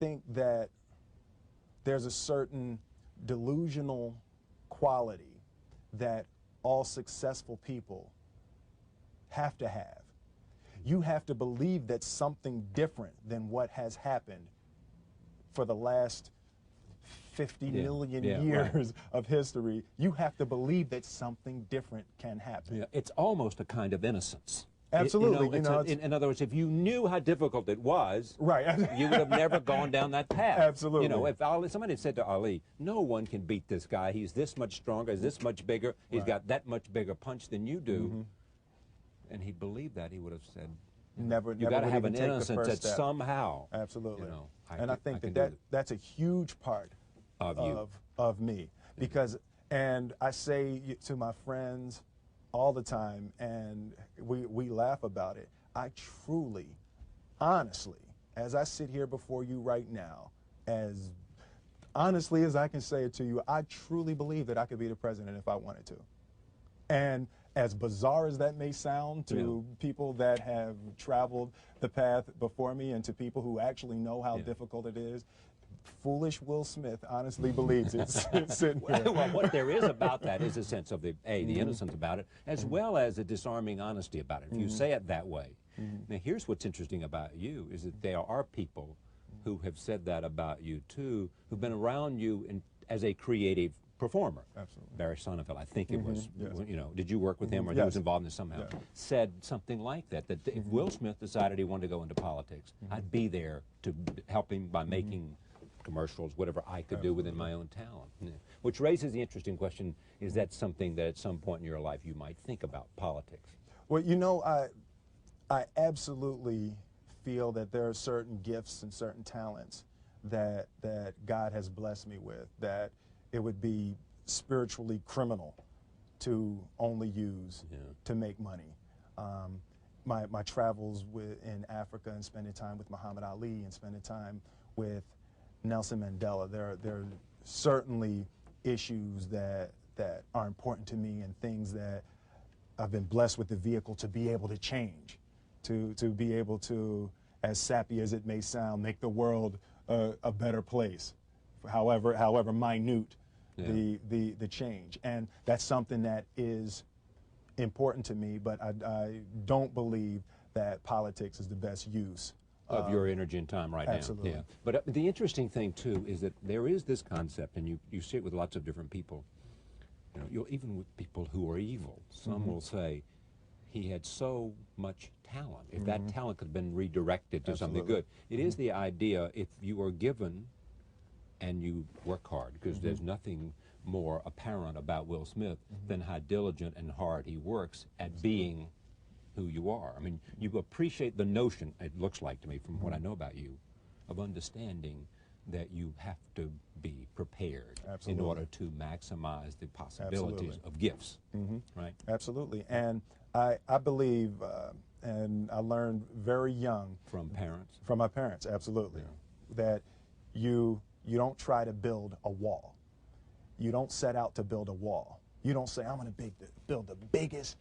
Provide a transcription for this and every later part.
think that there's a certain delusional quality that all successful people have to have. You have to believe that something different than what has happened for the last 50 million years of history. You have to believe that something different can happen. Yeah, it's almost a kind of innocence. Absolutely. In other words, if you knew how difficult it was, right, you would have never gone down that path. Absolutely. You know, if somebody had said to Ali, no one can beat this guy. He's this much stronger, he's this much bigger, he's got that much bigger punch than you do, and he believed that, he would have said, never you got to have an take the innocence first that step. somehow. Absolutely. You know, I think that's a huge part of me, because, and I say to my friends all the time, and we laugh about it, I truly, honestly, as I sit here before you right now, as honestly as I can say it to you, I truly believe that I could be the president if I wanted to. And as bizarre as that may sound to people that have traveled the path before me, and to people who actually know how difficult it is, foolish Will Smith honestly believes it's sitting here. Well, what there is about that is a sense of the innocence about it, as well as a disarming honesty about it, if you say it that way. Now, here's what's interesting about you, is that there are people who have said that about you, too, who've been around you as a creative performer. Absolutely. Barry Sonnenfeld, I think it was, you know, did you work with him, or he Yes. was involved in this somehow, said something like that, that if Will Smith decided he wanted to go into politics, I'd be there to help him by making commercials, whatever I could do within my own talent. Yeah. Which raises the interesting question, is that something that at some point in your life you might think about, politics? Well, you know, I absolutely feel that there are certain gifts and certain talents that God has blessed me with, that it would be spiritually criminal to only use to make money. My travels in Africa, and spending time with Muhammad Ali, and spending time with Nelson Mandela, there are certainly issues that are important to me, and things that I've been blessed with the vehicle to be able to change, to be able to, as sappy as it may sound, make the world a better place, however minute the change. And that's something that is important to me, but I don't believe that politics is the best use of your energy and time right absolutely. now. Yeah. But the interesting thing, too, is that there is this concept, and you see it with lots of different people, you know, even with people who are evil. Some will say, he had so much talent. If that talent could have been redirected to something good. It is the idea, if you are given and you work hard, because there's nothing more apparent about Will Smith than how diligent and hard he works at being who you are. I mean, you appreciate the notion, it looks like to me from what I know about you, of understanding that you have to be prepared in order to maximize the possibilities of gifts, right? Absolutely. And I believe, and I learned very young. From parents? From my parents, absolutely. That you don't try to build a wall. You don't set out to build a wall. You don't say, I'm going to build the biggest,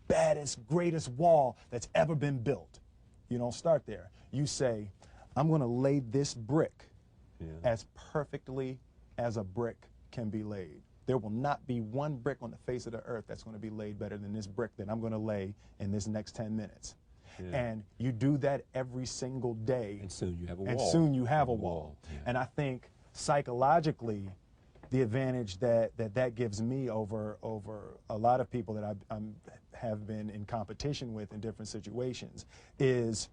baddest, greatest wall that's ever been built. You don't start there. You say, I'm going to lay this brick as perfectly as a brick can be laid. There will not be one brick on the face of the earth that's going to be laid better than this brick that I'm going to lay in this next 10 minutes. And you do that every single day. And soon you have a wall. And soon you have a wall. And I think psychologically, the advantage that gives me over a lot of people that I have been in competition with in different situations is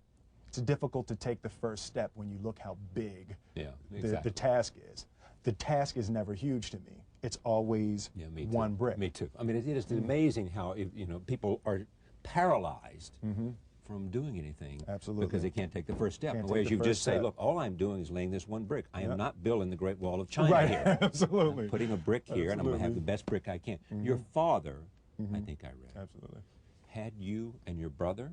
it's difficult to take the first step when you look how big the task is. The task is never huge to me. It's always one brick. Me too. I mean, it is amazing how people are paralyzed from doing anything because they can't take the first step. Whereas you just say, look, all I'm doing is laying this one brick. I am not building the Great Wall of China here. Absolutely. I'm putting a brick here, and I'm going to have the best brick I can. Your father, I think I read, had you and your brother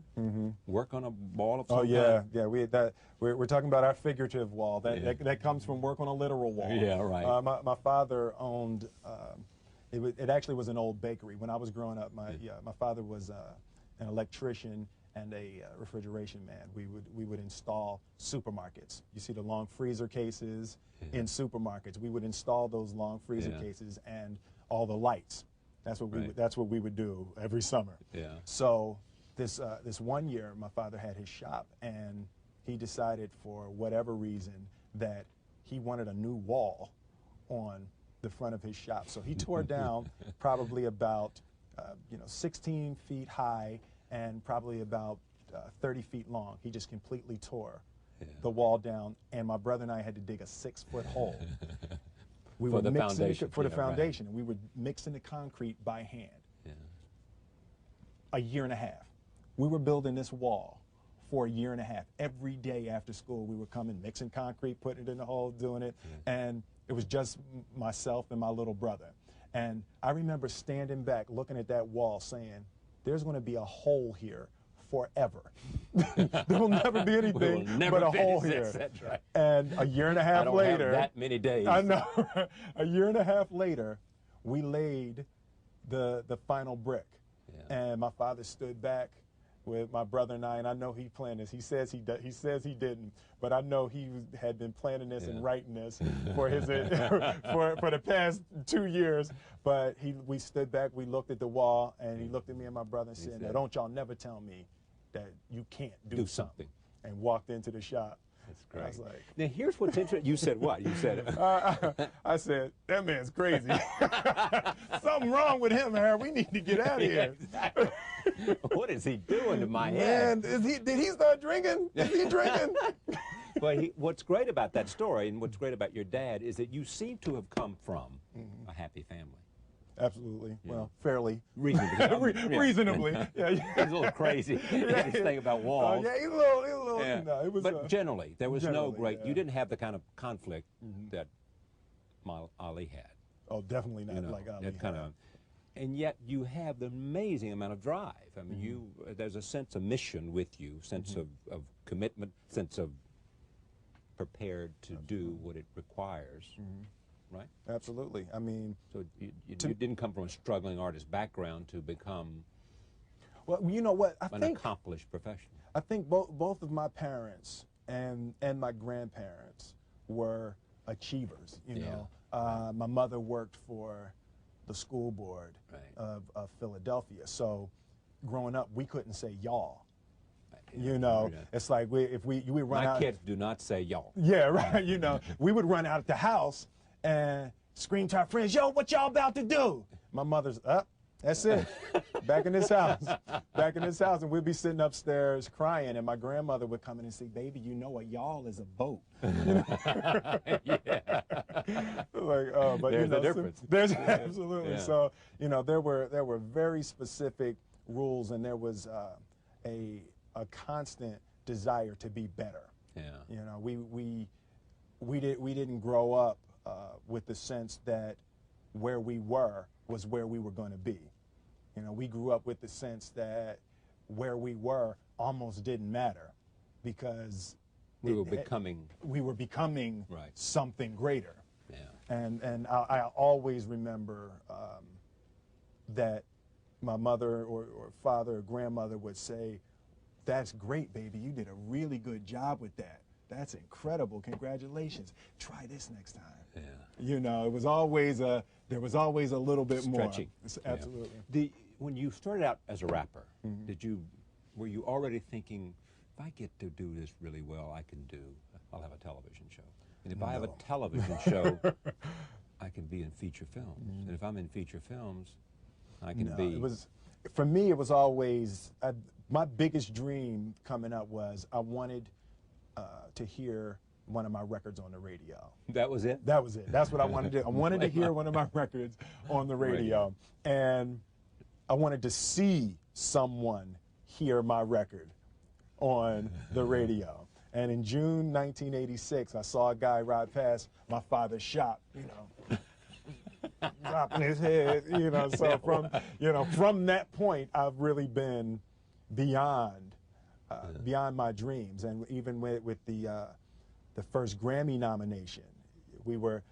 work on a wall of some kind? Yeah. We're talking about our figurative wall. That comes from work on a literal wall. Yeah, right. My father owned. It actually was an old bakery when I was growing up. My father was an electrician and a refrigeration man. We would install supermarkets. You see the long freezer cases in supermarkets. We would install those long freezer cases and all the lights. That's what we would do every summer. Yeah. So this one year, my father had his shop, and he decided for whatever reason that he wanted a new wall on the front of his shop. So he tore down probably about 16 feet high and probably about 30 feet long. He just completely tore the wall down, and my brother and I had to dig a 6-foot hole. We for were the mixing foundation. for the foundation, and we were mixing the concrete by hand. Yeah. A year and a half. We were building this wall for a year and a half. Every day after school, we were coming, mixing concrete, putting it in the hole, doing it, and it was just myself and my little brother. And I remember standing back, looking at that wall, saying, "There's going to be a hole here forever. There will never be anything but a hole here." That's right. And a year and a half I don't later, have that many days. I know. A year and a half later, we laid the final brick, and my father stood back with my brother and I know he planned this. He says he didn't, but I know he had been planning this and writing this for his for the past 2 years. But we stood back, we looked at the wall, and he looked at me and my brother and said, "Now don't y'all never tell me that you can't do something." And walked into the shop. That's great. I was like, now here's what's interesting. You said what? You said I said, "That man's crazy. Something wrong with him, Harold. We need to get out of here." Exactly. What is he doing to my head? Man, did he start drinking? Is he drinking? Well, what's great about that story and what's great about your dad is that you seem to have come from a happy family. Absolutely. Well, fairly. Reasonably. Reasonably. Yeah. He's a little crazy. This thing about walls. Yeah, he's a little, Yeah. you know, it was, but generally, there was no great, yeah. you didn't have the kind of conflict that Ali had. Oh, definitely not like Ali that kind of, and yet you have the amazing amount of drive. I mean, there's a sense of mission with you, sense of commitment, sense of prepared to do what it requires, right? Absolutely. I mean, so you didn't come from a struggling artist background to become well, you know what? an accomplished professional. I think both of my parents and my grandparents were achievers. You know, my mother worked for the school board of Philadelphia, so growing up we couldn't say y'all. You know, it's like we run out. My kids do not say y'all. Yeah, right. You know, we would run out of the house and scream to our friends, "Yo, what y'all about to do?" My mother's up. That's it. Back in this house. Back in this house. And we'd be sitting upstairs crying, and my grandmother would come in and say, "Baby, you know a y'all is a boat." Like, but there's you know, the difference. There's absolutely. Yeah. So, you know, there were very specific rules, and there was a constant desire to be better. Yeah. You know, we didn't grow up with the sense that where we were was where we were going to be. You know, we grew up with the sense that where we were almost didn't matter because we were becoming something greater. Yeah. And I always remember that my mother or father or grandmother would say, "That's great, baby. You did a really good job with that. That's incredible. Congratulations. Try this next time." Yeah. You know, there was always a little bit Stretching. more. Absolutely. When you started out as a rapper, were you already thinking, if I get to do this really well, I'll have a television show. And if I have a television show, I can be in feature films. And if I'm in feature films, I can be. For me, it was always, my biggest dream coming up was I wanted to hear one of my records on the radio. That was it? That was it. That's what I wanted to do. I wanted to hear one of my records on the radio. And I wanted to see someone hear my record on the radio. And in June 1986, I saw a guy ride past my father's shop, you know, dropping his head, you know. So from that point, I've really been beyond my dreams. And even with the first Grammy nomination, we were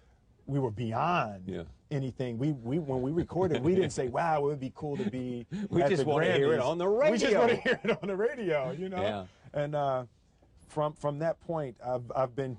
we were beyond Yeah. anything. We when we recorded, we didn't say, "Wow, it would be cool to be." We at just the want to hear it Grammys." on the radio. We just want to hear it on the radio, you know. Yeah. And from that point, I've been